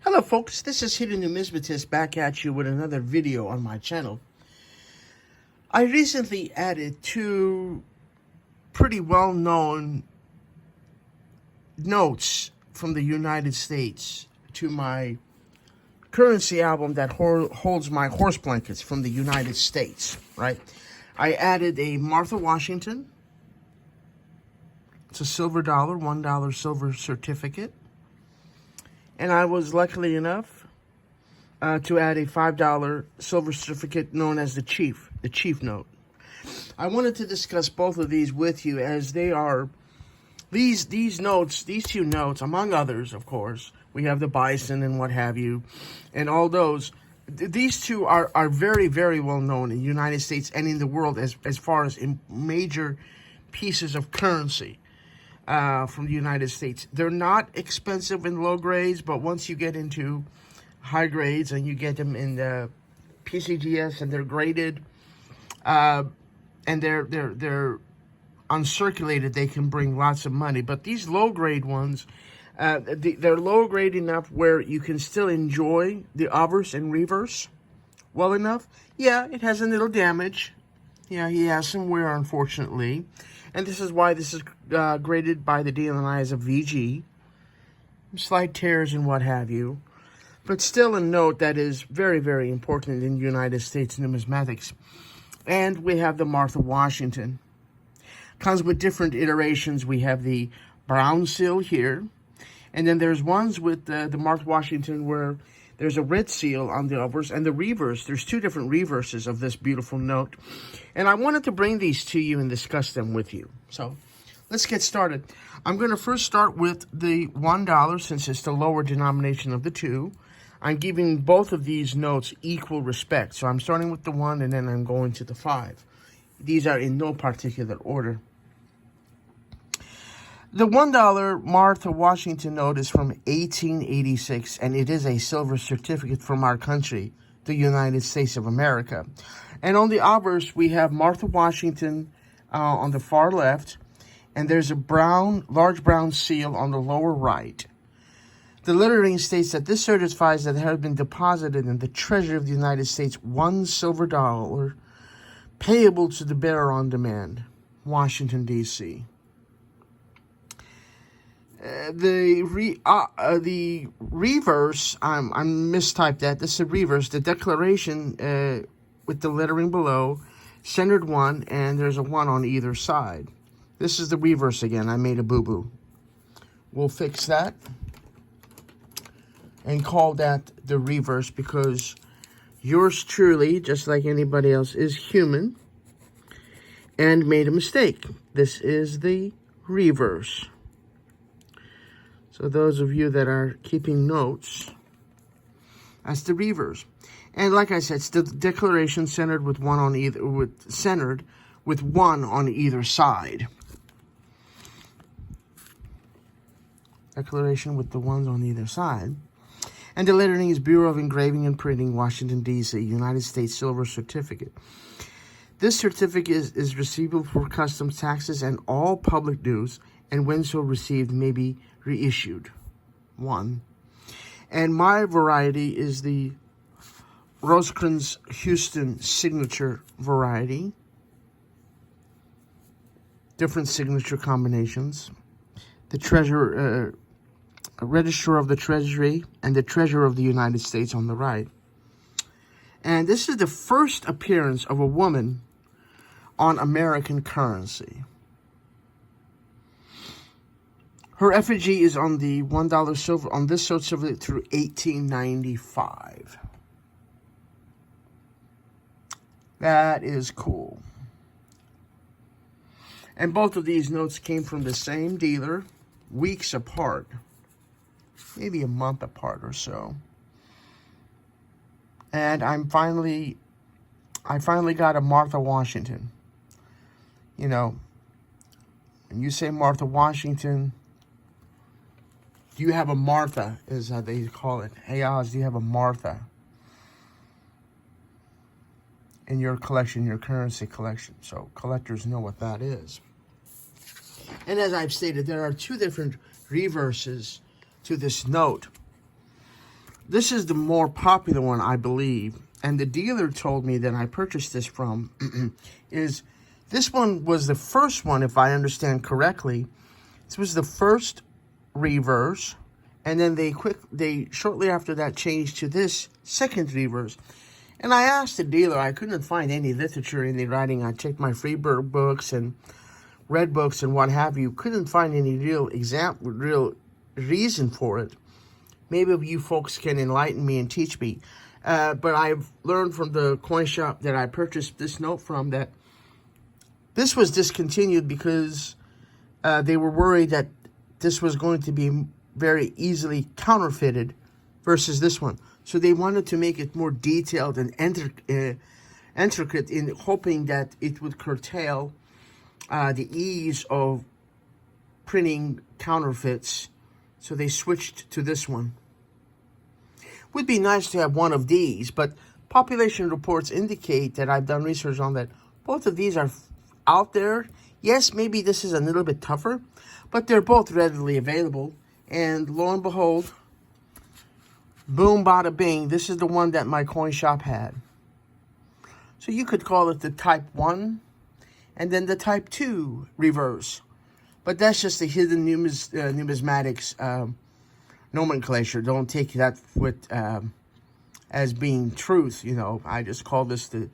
Hello folks, this is Hidden Numismatist back at you with another video on my channel. I recently added two pretty well-known notes from the United States to my currency album that holds my horse blankets from the United States, right? I added a Martha Washington. It's a silver dollar, $1 silver certificate. And I was lucky enough to add a $5 silver certificate known as the Chief note. I wanted to discuss both of these with you as they are, these two notes, among others, of course. We have the bison and what have you, and all those. These two are very, very well known in the United States and in the world as far as in major pieces of currency. From the United States. They're not expensive in low grades, but once you get into high grades and you get them in the PCGS and they're graded and they're uncirculated, they can bring lots of money. But these low grade ones, they're low grade enough where you can still enjoy the obverse and reverse well enough. Yeah, it has a little damage. Yeah, he has some wear, unfortunately. And this is why this is graded by the DLNI as a VG. Slight tears and what have you. But still a note that is very, very important in United States numismatics. And we have the Martha Washington. Comes with different iterations. We have the brown seal here. And then there's ones with the Martha Washington where there's a red seal on the obverse and the reverse. There's two different reverses of this beautiful note. And I wanted to bring these to you and discuss them with you. So let's get started. I'm going to first start with the $1 since it's the lower denomination of the two. I'm giving both of these notes equal respect. So I'm starting with the 1 and then I'm going to the 5. These are in no particular order. The $1 Martha Washington note is from 1886, and it is a silver certificate from our country, the United States of America. And on the obverse, we have Martha Washington on the far left, and there's a large brown seal on the lower right. The lettering states that this certifies that there has been deposited in the Treasury of the United States $1 silver dollar payable to the bearer on demand, Washington, D.C. The reverse, I mistyped that. This is the reverse. The declaration with the lettering below, centered 1, and there's a 1 on either side. This is the reverse again. I made a boo-boo. We'll fix that and call that the reverse because yours truly, just like anybody else, is human and made a mistake. This is the reverse. So those of you that are keeping notes, that's the reverse. And like I said, it's the declaration centered with one on either side. Declaration with the ones on either side. And the lettering is Bureau of Engraving and Printing, Washington, D.C., United States Silver Certificate. This certificate is receivable for customs taxes and all public dues, and when so received may be reissued. 1. And my variety is the Rosecrans Houston signature variety. Different signature combinations. The Registrar of the Treasury and the Treasurer of the United States on the right. And this is the first appearance of a woman on American currency. Her effigy is on the $1 silver, on this silver through 1895. That is cool. And both of these notes came from the same dealer, weeks apart. Maybe a month apart or so. And I finally got a Martha Washington. You know, when you say Martha Washington, do you have a Martha, is how they call it. Hey, Oz, do you have a Martha in your collection, your currency collection? So collectors know what that is. And as I've stated, there are two different reverses to this note. This is the more popular one, I believe. And the dealer told me that I purchased this from is this one was the first one, if I understand correctly. This was the first reverse. And then they shortly after that changed to this second reverse. And I asked the dealer, I couldn't find any literature in the writing. I checked my Freebird books and Red books and what have you. Couldn't find any real reason for it. Maybe you folks can enlighten me and teach me. But I've learned from the coin shop that I purchased this note from that this was discontinued because they were worried that this was going to be very easily counterfeited versus this one. So they wanted to make it more detailed and intricate in hoping that it would curtail the ease of printing counterfeits. So they switched to this one. Would be nice to have one of these, but population reports indicate that I've done research on that. Both of these are out there. Yes, maybe this is a little bit tougher, but they're both readily available. And lo and behold, boom, bada bing, this is the one that my coin shop had. So you could call it the Type 1 and then the Type 2 reverse. But that's just the hidden numismatics nomenclature. Don't take that with as being truth, you know. I just call this the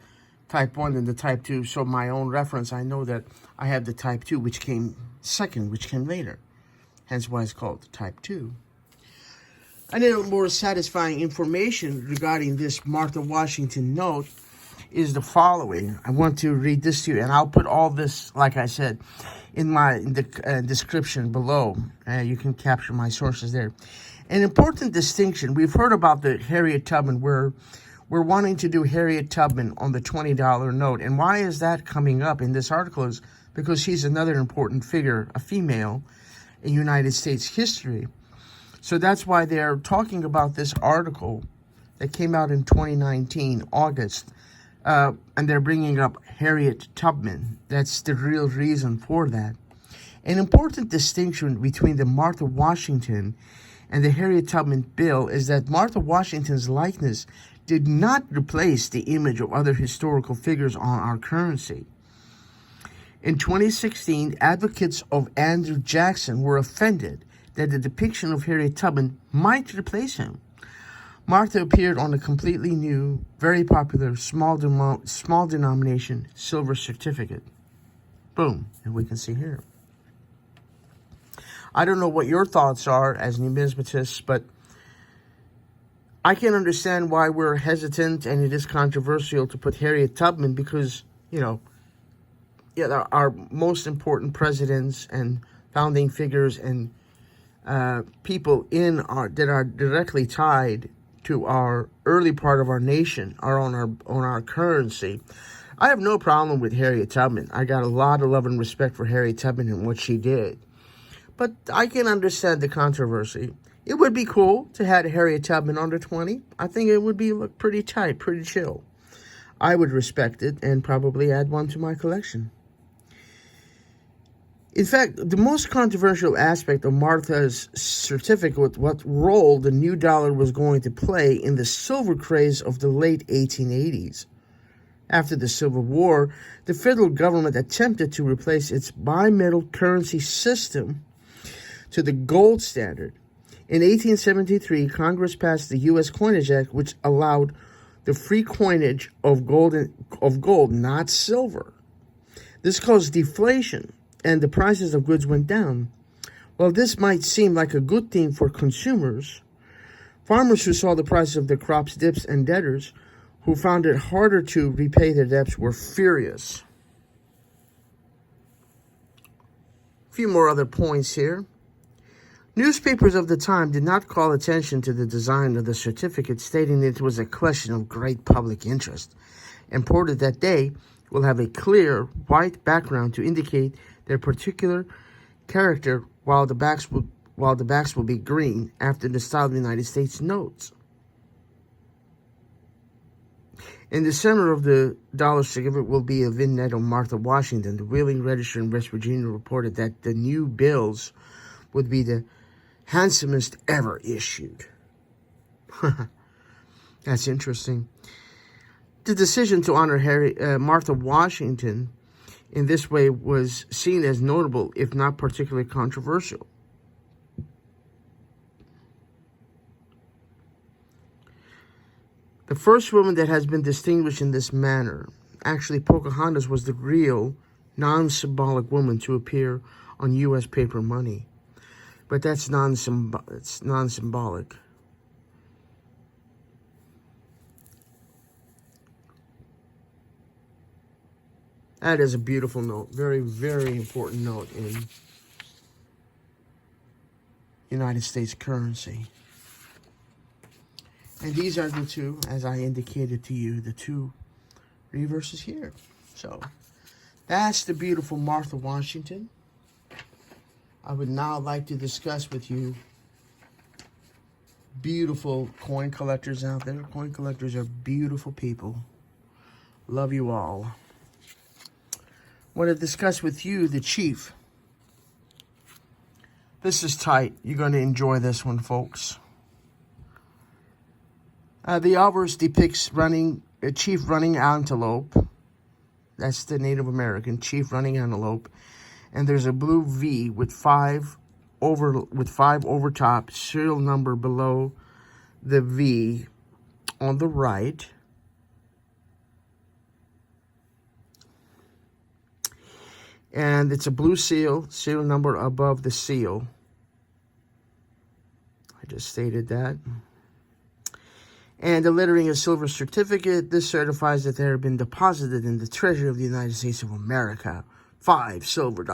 Type 1 and the Type 2. So my own reference, I know that I have the Type 2, which came second, which came later. Hence why it's called the Type 2. A little more satisfying information regarding this Martha Washington note is the following. I want to read this to you, and I'll put all this, like I said, in the description below. You can capture my sources there. An important distinction. We've heard about the Harriet Tubman. We're wanting to do Harriet Tubman on the $20 note. And why is that coming up in this article is because she's another important figure, a female, in United States history. So that's why they're talking about this article that came out in 2019, August. And they're bringing up Harriet Tubman. That's the real reason for that. An important distinction between the Martha Washington and the Harriet Tubman bill is that Martha Washington's likeness did not replace the image of other historical figures on our currency. In 2016, advocates of Andrew Jackson were offended that the depiction of Harriet Tubman might replace him. Martha appeared on a completely new, very popular, small denomination silver certificate. Boom, and we can see here. I don't know what your thoughts are as numismatists, but I can understand why we're hesitant and it is controversial to put Harriet Tubman because, you know, yeah, our most important presidents and founding figures and people that are directly tied to our early part of our nation are on our currency. I have no problem with Harriet Tubman. I got a lot of love and respect for Harriet Tubman and what she did. But I can understand the controversy. It would be cool to have Harriet Tubman under 20. I think it would be look pretty tight, pretty chill. I would respect it and probably add one to my collection. In fact, the most controversial aspect of Martha's certificate was what role the new dollar was going to play in the silver craze of the late 1880s. After the Civil War, the federal government attempted to replace its bimetal currency system to the gold standard. In 1873, Congress passed the U.S. Coinage Act, which allowed the free coinage of gold, not silver. This caused deflation, and the prices of goods went down. While this might seem like a good thing for consumers, farmers who saw the prices of their crops dips and debtors who found it harder to repay their debts were furious. A few more other points here. Newspapers of the time did not call attention to the design of the certificate, stating that it was a question of great public interest. Imported that day will have a clear white background to indicate their particular character, while the backs will be green after the style of the United States notes. In the center of the dollar certificate will be a vignette of Martha Washington. The Wheeling Register in West Virginia reported that the new bills would be the handsomest ever issued. That's interesting. The decision to honor Martha Washington in this way was seen as notable, if not particularly controversial. The first woman that has been distinguished in this manner, actually Pocahontas was the real non-symbolic woman to appear on U.S. paper money. But that's non-symbolic. That is a beautiful note. Very, very important note in United States currency. And these are the two, as I indicated to you, the two reverses here. So, that's the beautiful Martha Washington. I would now like to discuss with you beautiful coin collectors out there. Coin collectors are beautiful people. Love you all. I want to discuss with you the Chief. This is tight. You're going to enjoy this one, folks. The obverse depicts a chief running antelope. That's the Native American chief running antelope. And there's a blue V with five over top, serial number below the V on the right. And it's a blue seal, serial number above the seal. I just stated that. And the lettering is silver certificate. This certifies that they have been deposited in the Treasury of the United States of America. $5 silver,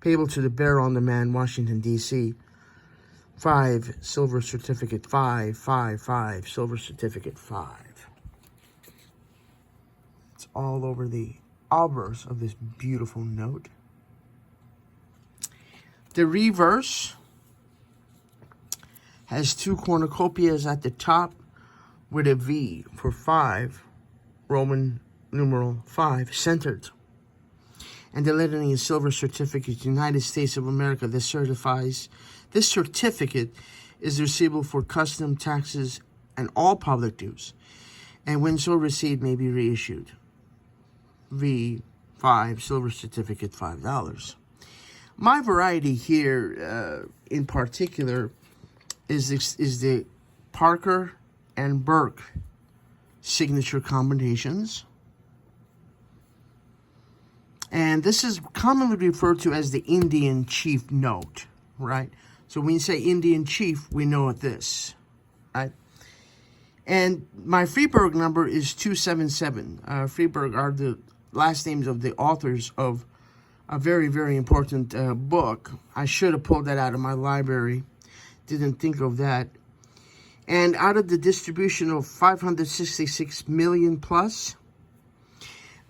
payable to the bearer on demand, Washington, D.C. 5 silver certificate, 5 silver certificate, 5. It's all over the obverse of this beautiful note. The reverse has two cornucopias at the top with a V for 5, Roman numeral 5, centered. And the lettering is silver certificate, United States of America. This certificate is receivable for custom taxes and all public dues, and when so received may be reissued. V5 silver certificate, $5. My variety here, in particular, is the Parker and Burke signature combinations. And this is commonly referred to as the Indian Chief note, right? So when you say Indian Chief, we know what this, right? And my Freeburg number is 277. Freeburg are the last names of the authors of a very, very important book. I should have pulled that out of my library. Didn't think of that. And out of the distribution of 566 million plus,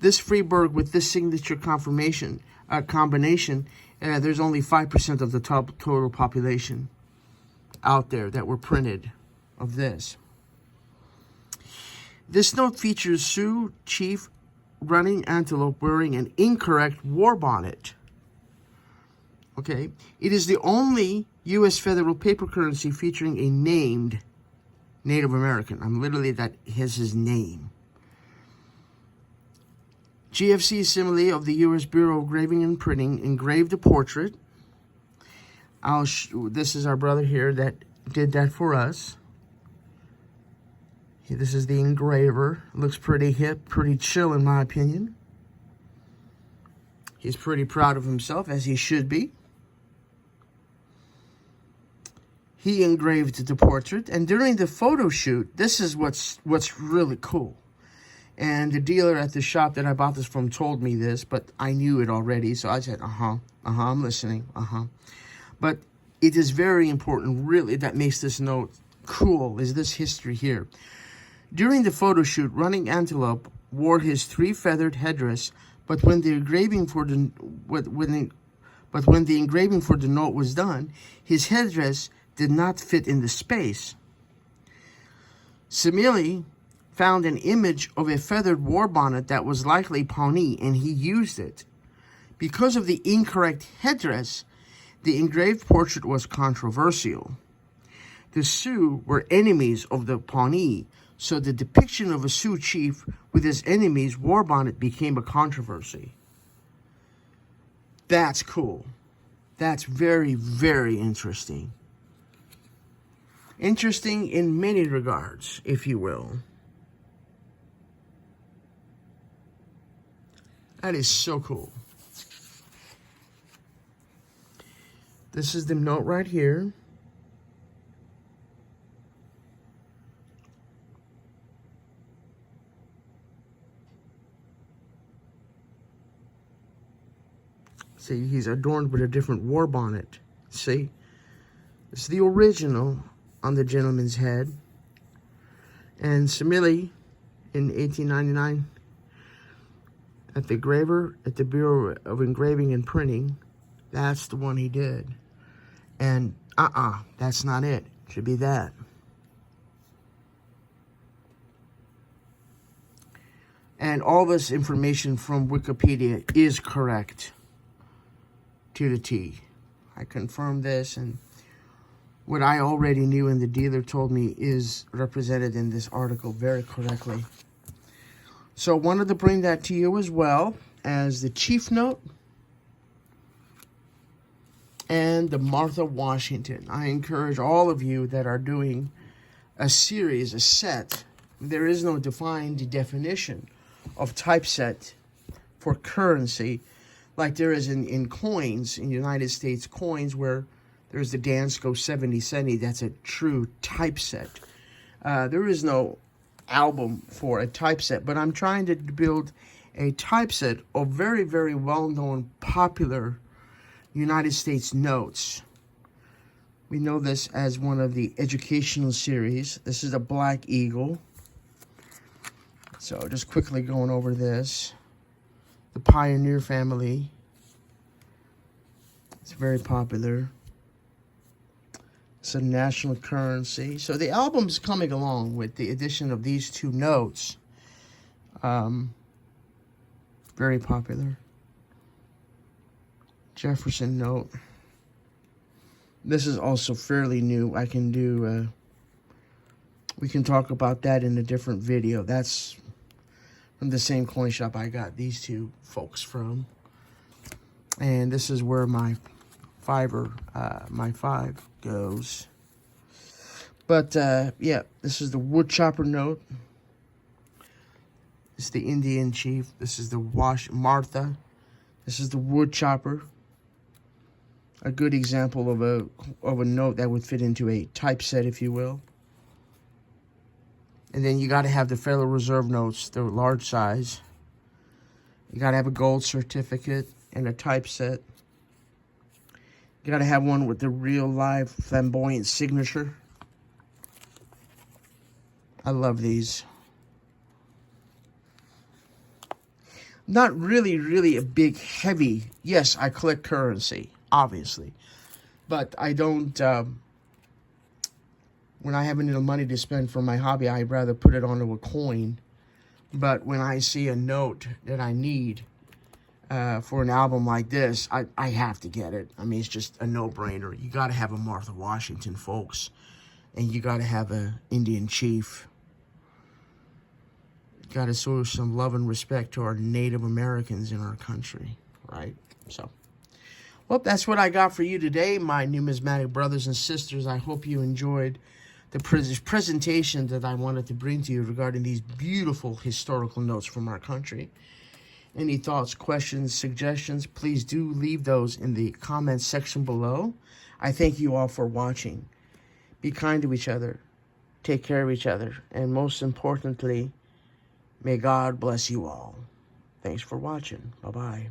this Freeburg with this signature combination, there's only 5% of the total population out there that were printed of this. This note features Sioux Chief running antelope wearing an incorrect war bonnet. Okay, it is the only U.S. federal paper currency featuring a named Native American. That is his name. GFC similarly of the U.S. Bureau of Engraving and Printing engraved a portrait. This is our brother here that did that for us. This is the engraver. Looks pretty hip, pretty chill in my opinion. He's pretty proud of himself, as he should be. He engraved the portrait, and during the photo shoot, this is what's really cool. And the dealer at the shop that I bought this from told me this, but I knew it already, so I said, I'm listening, But it is very important, really, that makes this note cool, is this history here. During the photo shoot, Running Antelope wore his 3-feathered headdress, but when the engraving for the note was done, his headdress did not fit in the space. Semele found an image of a feathered war bonnet that was likely Pawnee, and he used it. Because of the incorrect headdress, the engraved portrait was controversial. The Sioux were enemies of the Pawnee, so the depiction of a Sioux chief with his enemies' war bonnet became a controversy. That's cool. That's very, very interesting. Interesting in many regards, if you will. That is so cool. This is the note right here. See, he's adorned with a different war bonnet. See? It's the original on the gentleman's head. And Samili, in 1899, at the engraver, at the Bureau of Engraving and Printing, that's the one he did. And, that's not it. It should be that. And all this information from Wikipedia is correct to the T. I confirmed this, and what I already knew and the dealer told me is represented in this article very correctly. So I wanted to bring that to you as well as the chief note and the Martha Washington. I encourage all of you that are doing a series, a set. There is no defined definition of typeset for currency like there is in coins, in United States coins, where there's the Dansko 70 centi. That's a true typeset. There is no album for a typeset, but I'm trying to build a typeset of very, very well-known, popular United States notes. We know this as one of the educational series. This is a Black Eagle. So just quickly going over this. The Pioneer family. It's very popular. It's a national currency. So the album's coming along with the addition of these two notes. Very popular. Jefferson note. This is also fairly new. I can do, we can talk about that in a different video. That's from the same coin shop I got these two folks from. And this is where my my 5 goes. But, yeah, this is the wood chopper note. This is the Indian chief. This is the Martha. This is the wood chopper. A good example of a note that would fit into a typeset, if you will. And then you got to have the Federal Reserve notes, the large size. You got to have a gold certificate and a typeset. You got to have one with the real live flamboyant signature. I love these. Not really a big, heavy. Yes, I collect currency, obviously. But I don't, when I have any money to spend for my hobby, I'd rather put it onto a coin. But when I see a note that I need for an album like this, I have to get it. I mean, it's just a no-brainer. You got to have a Martha Washington, folks. And you got to have an Indian chief. You got to show some love and respect to our Native Americans in our country, right? So, well, that's what I got for you today, my numismatic brothers and sisters. I hope you enjoyed the presentation that I wanted to bring to you regarding these beautiful historical notes from our country. Any thoughts, questions, suggestions, please do leave those in the comments section below. I thank you all for watching. Be kind to each other. Take care of each other. And most importantly, may God bless you all. Thanks for watching. Bye-bye.